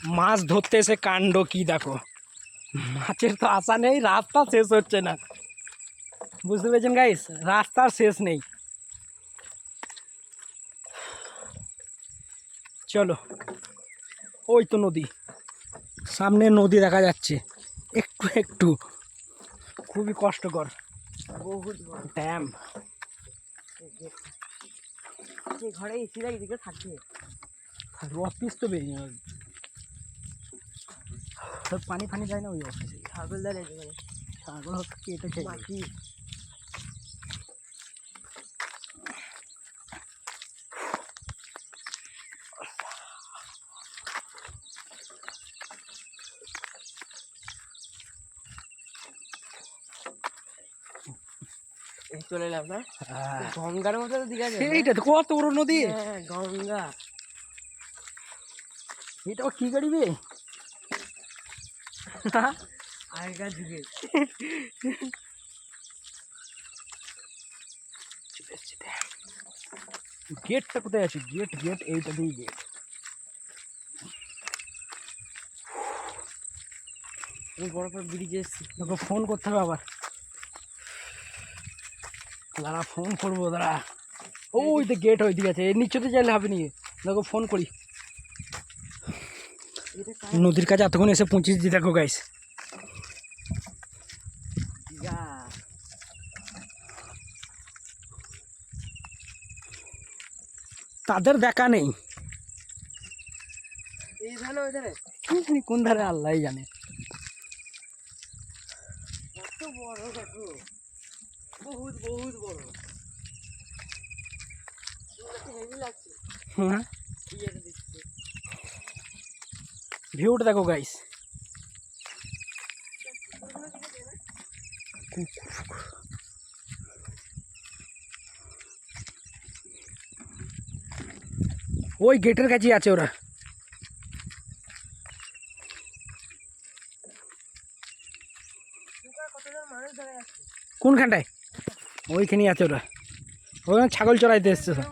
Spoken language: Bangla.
মাছ ধরতে এসে কাণ্ড কি দেখো, মাছের তো আশা নেই, রাস্তা শেষ হচ্ছে না, বুঝতে পেরেছেন গাইস, রাস্তার শেষ নেই। চলো, ওই তো নদী, সামনে নদী দেখা যাচ্ছে, একটু একটু, খুবই কষ্টকর, বহুত বড় ড্যাম। ঘরে এসিরা এদিকে থাকবে, অফিস তো বেরিয়ে পানি ফানি যায় না ওই অফিসে, ছাগল দাঁড়িয়ে এখানে, ছাগল কেটে খেয়ে মাটি চলে এলাম না, গঙ্গার মতো তো দিঘা যায়। সেইটা তো কত বড় নদী, হ্যাঁ গঙ্গা। এটা কি গাড়ি বে, আগেকার যুগে গেটটা কোথায় আছে, গেট গেট এইটা দিয়ে গেট, বড় বড় ব্রিজ এসছি। তোকে ফোন করতে হবে আবার, দাঁড়া ফোন করবো দাঁড়া, ওই তো গেট ওইদিকে আছে, এর নিচে তো চাইলে হবে নিয়ে, দেখো ফোন করি। নদীর কাছে এতক্ষণ এসে পৌঁছেছি দেখো গাইস, দিঘা তাদের দেখা নেই, এই ধারে ওই ধারে কি জানি কোন ধারে, আল্লাহ জানে। কত বড় দেখো, বহুত বহুত বড়, হেভি লাগছে। হ্যাঁ, ইয়েটা দিচ্ছে ভিউটা দেখো গাইস, ওই গেটের কাছেই আছে ওরা, কতজন মানুষ দাঁড়ায় আছে, কোনখানটায়, ওইখানেই আছে ওরা, ওখানে ছাগল চড়াইতে এসছে সব।